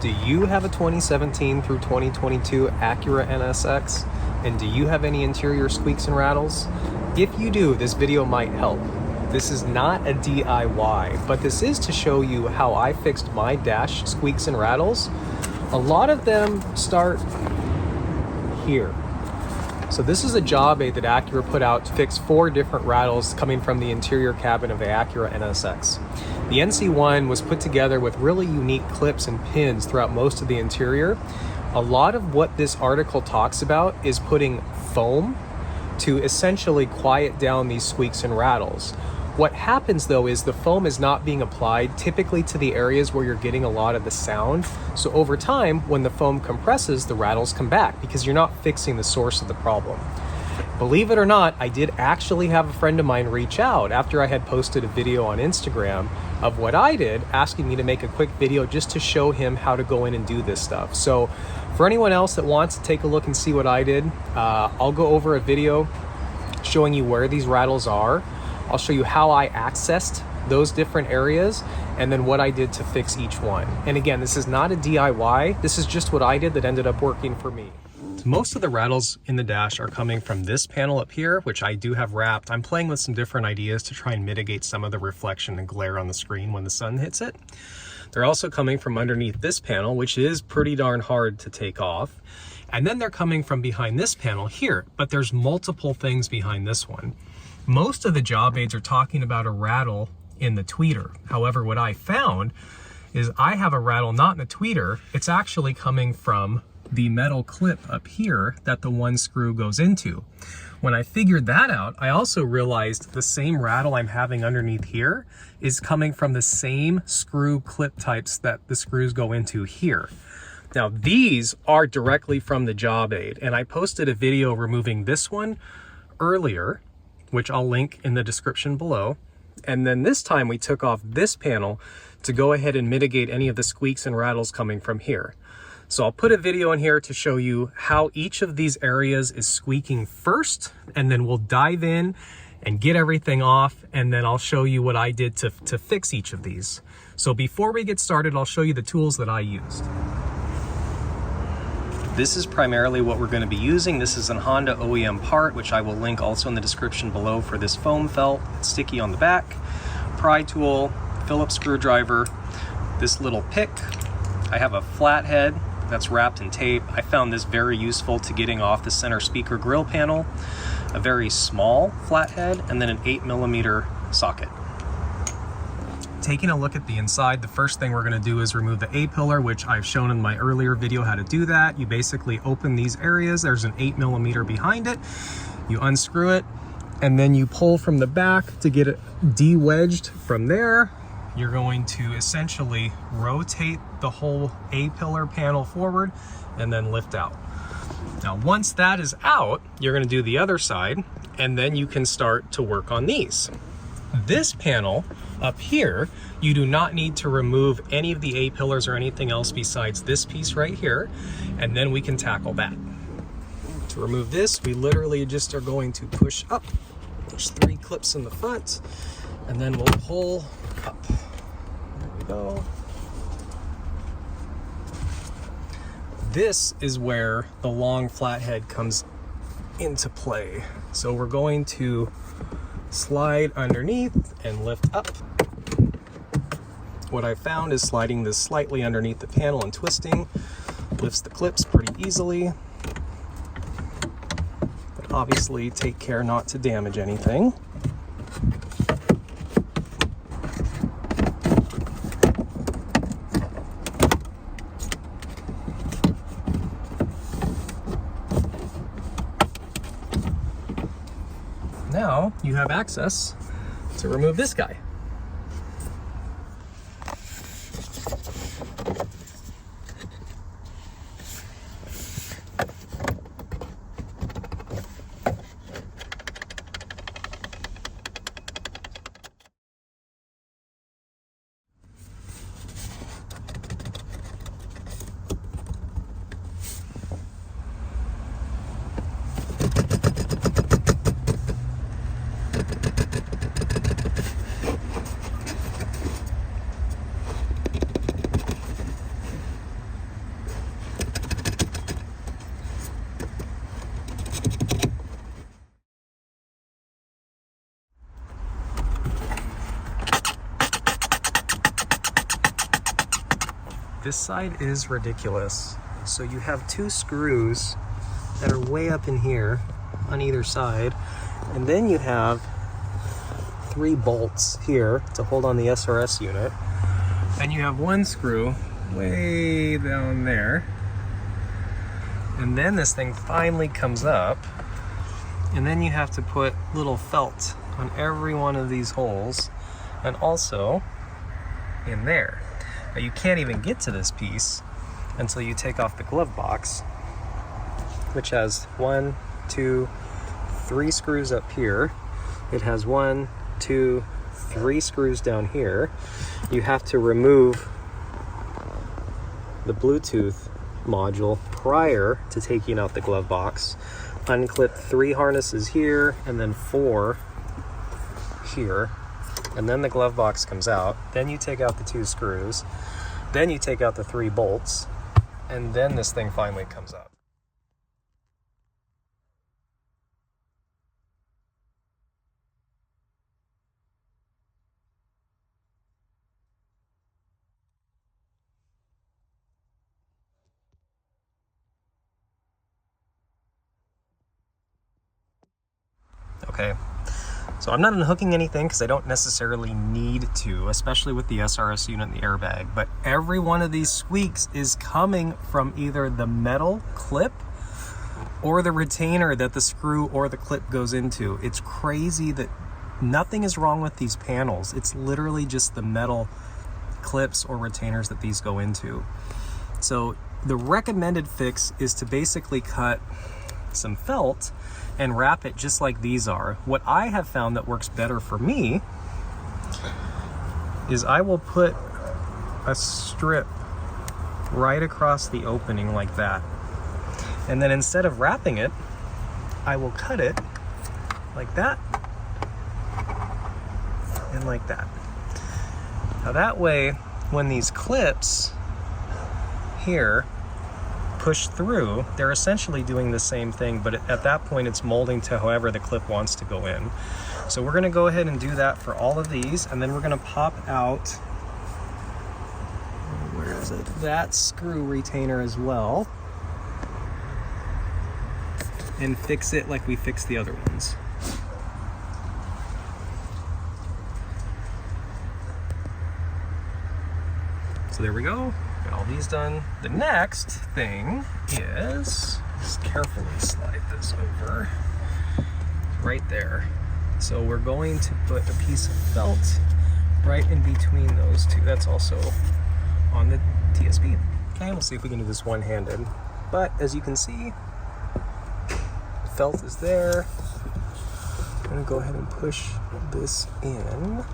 Do you have a 2017 through 2022 Acura NSX? And do you have any interior squeaks and rattles? If you do, this video might help. This is not a DIY, but this is to show you how I fixed my dash squeaks and rattles. A lot of them start here. So this is a job aid that Acura put out to fix 4 different rattles coming from the interior cabin of the Acura NSX. The NC1 was put together with really unique clips and pins throughout most of the interior. A lot of what this article talks about is putting foam to essentially quiet down these squeaks and rattles. What happens though is the foam is not being applied typically to the areas where you're getting a lot of the sound. So over time, when the foam compresses, the rattles come back because you're not fixing the source of the problem. Believe it or not, I did actually have a friend of mine reach out after I had posted a video on Instagram of what I did, asking me to make a quick video just to show him how to go in and do this stuff. So for anyone else that wants to take a look and see what I did, I'll go over a video showing you where these rattles are. I'll show you how I accessed those different areas and then what I did to fix each one. And again, this is not a DIY. This is just what I did that ended up working for me. Most of the rattles in the dash are coming from this panel up here, which I do have wrapped. I'm playing with some different ideas to try and mitigate some of the reflection and glare on the screen when the sun hits it. They're also coming from underneath this panel, which is pretty darn hard to take off. And then they're coming from behind this panel here, but there's multiple things behind this one. Most of the job aids are talking about a rattle in the tweeter. However, what I found is I have a rattle not in the tweeter. It's actually coming from the metal clip up here that the one screw goes into. When I figured that out, I also realized the same rattle I'm having underneath here is coming from the same screw clip types that the screws go into here. Now these are directly from the job aid, and I posted a video removing this one earlier, which I'll link in the description below. And then this time we took off this panel to go ahead and mitigate any of the squeaks and rattles coming from here. So I'll put a video in here to show you how each of these areas is squeaking first, and then we'll dive in and get everything off, and then I'll show you what I did to fix each of these. So before we get started, I'll show you the tools that I used. This is primarily what we're going to be using. This is a Honda OEM part, which I will link also in the description below for this foam felt. It's sticky on the back, pry tool, Phillips screwdriver, this little pick. I have a flathead that's wrapped in tape. I found this very useful to getting off the center speaker grill panel, a very small flathead, and then an 8mm socket. Taking a look at the inside, the first thing we're going to do is remove the A-pillar, which I've shown in my earlier video how to do that. You basically open these areas, there's an 8mm behind it, you unscrew it, and then you pull from the back to get it de-wedged. From there, you're going to essentially rotate the whole A-pillar panel forward and then lift out. Now once that is out, you're going to do the other side, and then you can start to work on these. This panel up here, you do not need to remove any of the A-pillars or anything else besides this piece right here, and then we can tackle that. To remove this, we literally just are going to push up. There's 3 clips in the front, and then we'll pull up. There we go. This is where the long flathead comes into play. So we're going to slide underneath and lift up. What I found is sliding this slightly underneath the panel and twisting lifts the clips pretty easily. But obviously take care not to damage anything. Now you have access to remove this guy. This side is ridiculous. So you have two screws that are way up in here on either side, and then you have 3 bolts here to hold on the SRS unit, and you have one screw way down there, and then this thing finally comes up, and then you have to put little felt on every one of these holes, and also in there. Now you can't even get to this piece until you take off the glove box, which has 1, 2, 3 screws up here. It has 1, 2, 3 screws down here. You have to remove the Bluetooth module prior to taking out the glove box. Unclip 3 harnesses here and then 4 here, and then the glove box comes out. Then you take out the 2 screws, then you take out the 3 bolts, and then this thing finally comes up. Okay, so I'm not unhooking anything because I don't necessarily need to, especially with the SRS unit and the airbag, but every one of these squeaks is coming from either the metal clip or the retainer that the screw or the clip goes into. It's crazy that nothing is wrong with these panels. It's literally just the metal clips or retainers that these go into. So the recommended fix is to basically cut some felt and wrap it just like these are. What I have found that works better for me is I will put a strip right across the opening like that. And then instead of wrapping it, I will cut it like that and like that. Now that way, when these clips here push through, they're essentially doing the same thing, but at that point it's molding to however the clip wants to go in. So we're gonna go ahead and do that for all of these, and then we're gonna pop out, where is it, that screw retainer as well, and fix it like we fixed the other ones. So there we go. Got all these done. The next thing is, just carefully slide this over, right there. So we're going to put a piece of felt right in between those two. That's also on the TSP. Okay, we'll see if we can do this one-handed. But as you can see, the felt is there. I'm gonna go ahead and push this in.